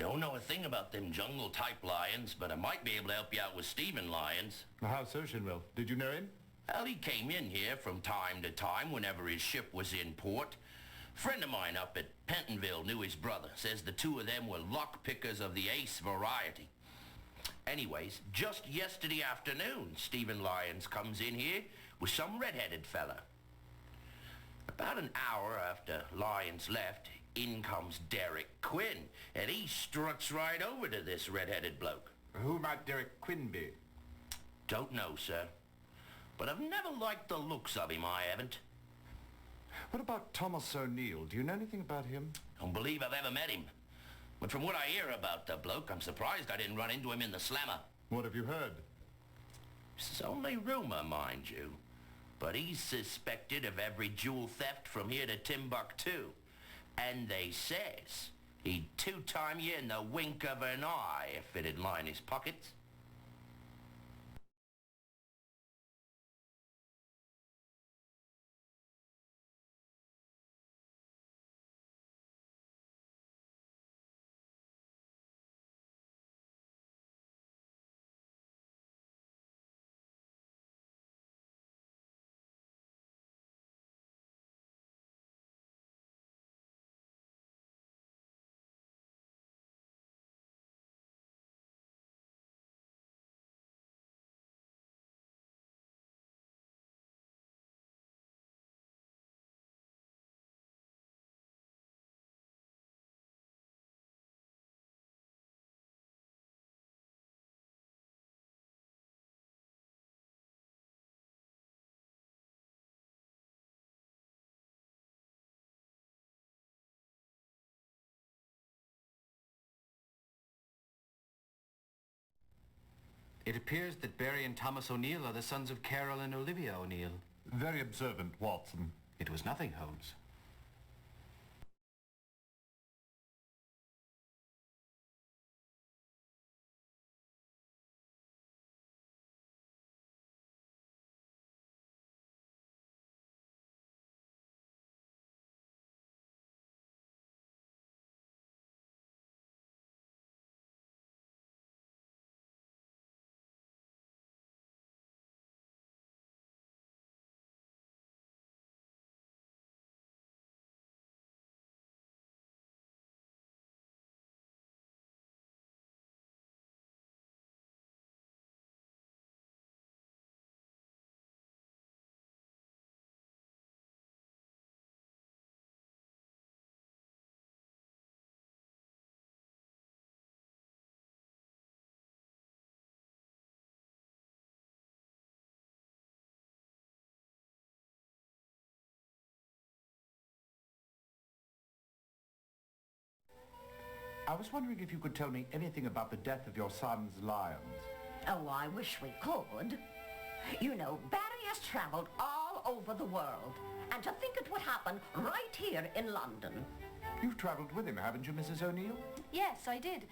Don't know a thing about them jungle-type lions, but I might be able to help you out with Stephen Lyons. How so, Shinwell? Did you know him? Well, he came in here from time to time whenever his ship was in port. Friend of mine up at Pentonville knew his brother. Says the two of them were lock-pickers of the ace variety. Anyways, just yesterday afternoon, Stephen Lyons comes in here with some red-headed fella. About an hour after Lyons left, in comes Derek Quinn, and he struts right over to this red-headed bloke. Who might Derek Quinn be? Don't know, sir. But I've never liked the looks of him, I haven't. What about Thomas O'Neill? Do you know anything about him? Don't believe I've ever met him. But from what I hear about the bloke, I'm surprised I didn't run into him in the slammer. What have you heard? It's only rumor, mind you. But he's suspected of every jewel theft from here to Timbuktu. And they says he'd two-time you in the wink of an eye if it'd line his pockets. It appears that Barry and Thomas O'Neill are the sons of Carol and Olivia O'Neill. Very observant, Watson. It was nothing, Holmes. I was wondering if you could tell me anything about the death of your sons, Lyons. Oh, I wish we could. You know, Barry has traveled all over the world. And to think it would happen right here in London. You've traveled with him, haven't you, Mrs. O'Neill? Yes, I did.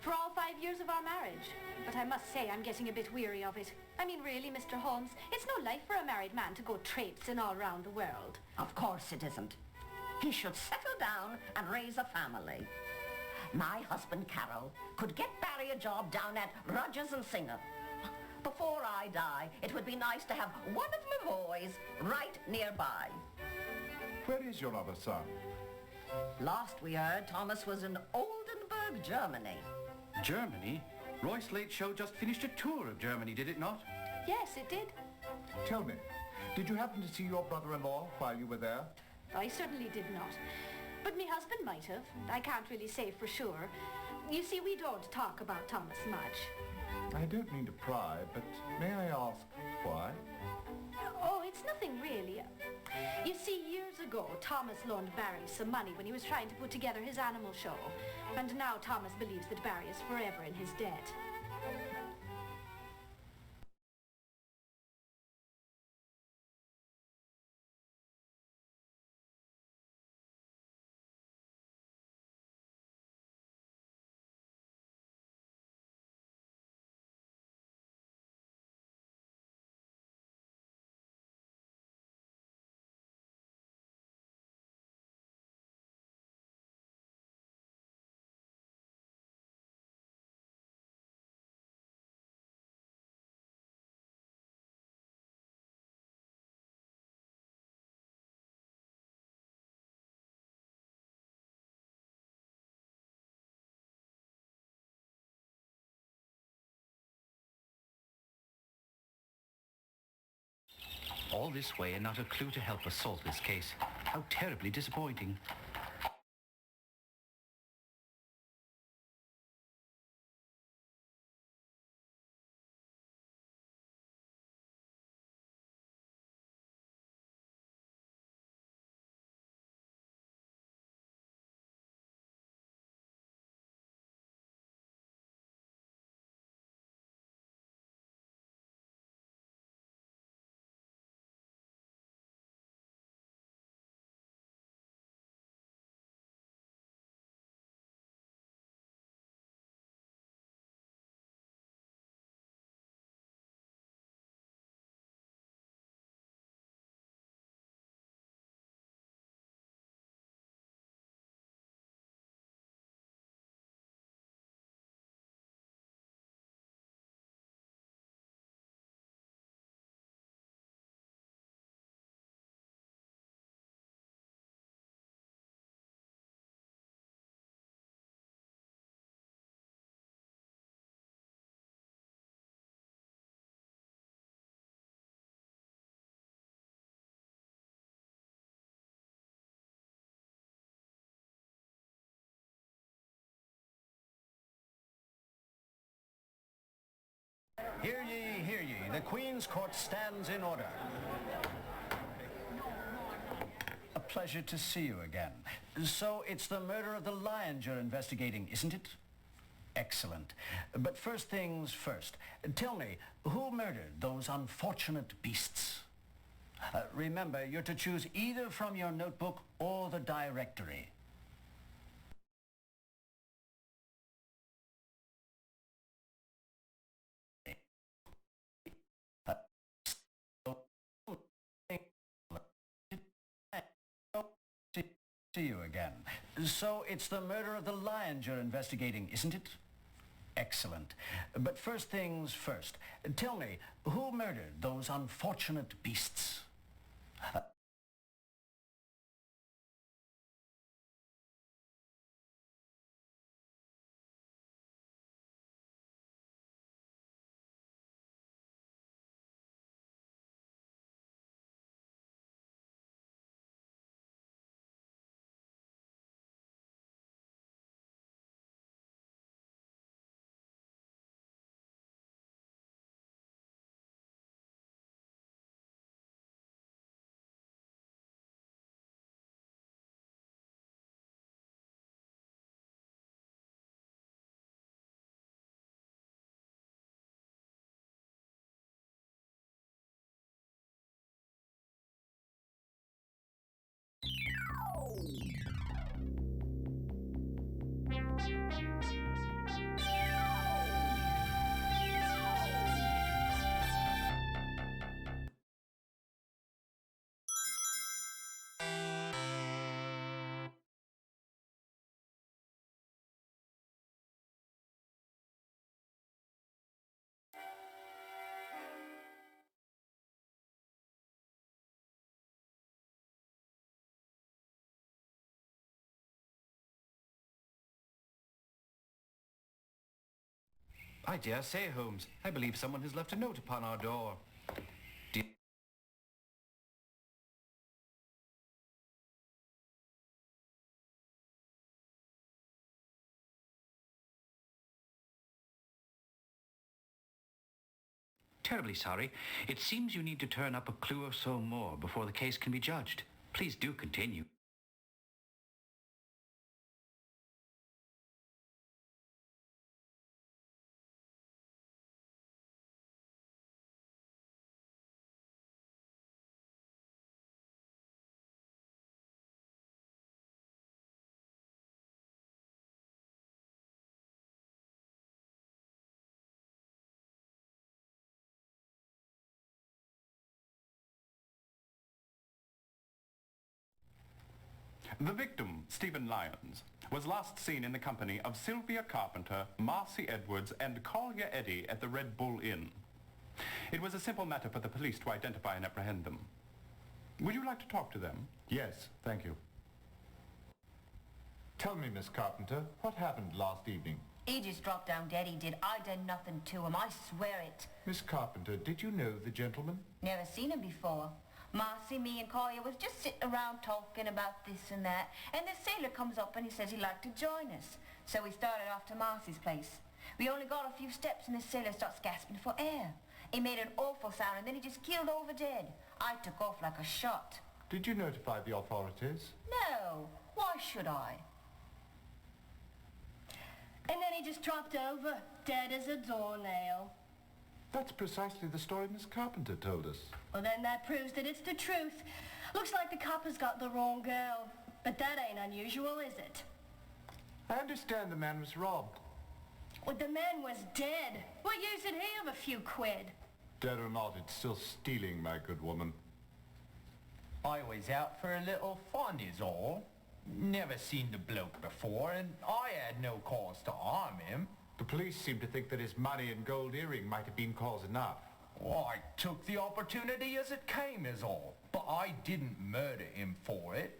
For all 5 years of our marriage. But I must say I'm getting a bit weary of it. I mean, really, Mr. Holmes, it's no life for a married man to go traipsing all around the world. Of course it isn't. He should settle down and raise a family. My husband, Carol, could get Barry a job down at Rogers and Singer. Before I die, it would be nice to have one of my boys right nearby. Where is your other son? Last we heard, Thomas was in Oldenburg, Germany. Germany? Royce Late Show just finished a tour of Germany, did it not? Yes, it did. Tell me, did you happen to see your brother-in-law while you were there? I certainly did not. But my husband might have. I can't really say for sure. You see, we don't talk about Thomas much. I don't mean to pry, but may I ask why? Oh, it's nothing really. You see, years ago, Thomas loaned Barry some money when he was trying to put together his animal show. And now Thomas believes that Barry is forever in his debt. All this way and not a clue to help us solve this case. How terribly disappointing. Hear ye, hear ye. The Queen's Court stands in order. A pleasure to see you again. So it's the murder of the lions you're investigating, isn't it? Excellent. But first things first. Tell me, who murdered those unfortunate beasts? Remember, you're to choose either from your notebook or the directory. See you again. So it's the murder of the lions you're investigating, isn't it? Excellent. But first things first. Tell me, who murdered those unfortunate beasts? I dare say, Holmes. I believe someone has left a note upon our door. Terribly sorry. It seems you need to turn up a clue or so more before the case can be judged. Please do continue. The victim, Stephen Lyons, was last seen in the company of Sylvia Carpenter, Marcy Edwards, and Collier Eddy at the Red Bull Inn. It was a simple matter for the police to identify and apprehend them. Would you like to talk to them? Yes, thank you. Tell me, Miss Carpenter, what happened last evening? He just dropped down dead, he did. I done nothing to him, I swear it. Miss Carpenter, did you know the gentleman? Never seen him before. Marcy, me and Collier was just sitting around talking about this and that, and the sailor comes up and he says he'd like to join us. So we started off to Marcy's place. We only got a few steps and the sailor starts gasping for air. He made an awful sound and then he just keeled over dead. I took off like a shot. Did you notify the authorities? No, why should I? And then he just dropped over, dead as a doornail. That's precisely the story Miss Carpenter told us. Well, then that proves that it's the truth. Looks like the coppers got the wrong girl. But that ain't unusual, is it? I understand the man was robbed. Well, the man was dead. What use did he of a few quid? Dead or not, it's still stealing, my good woman. I was out for a little fun is all. Never seen the bloke before, and I had no cause to harm him. The police seem to think that his money and gold earring might have been cause enough. I took the opportunity as it came is all, but I didn't murder him for it.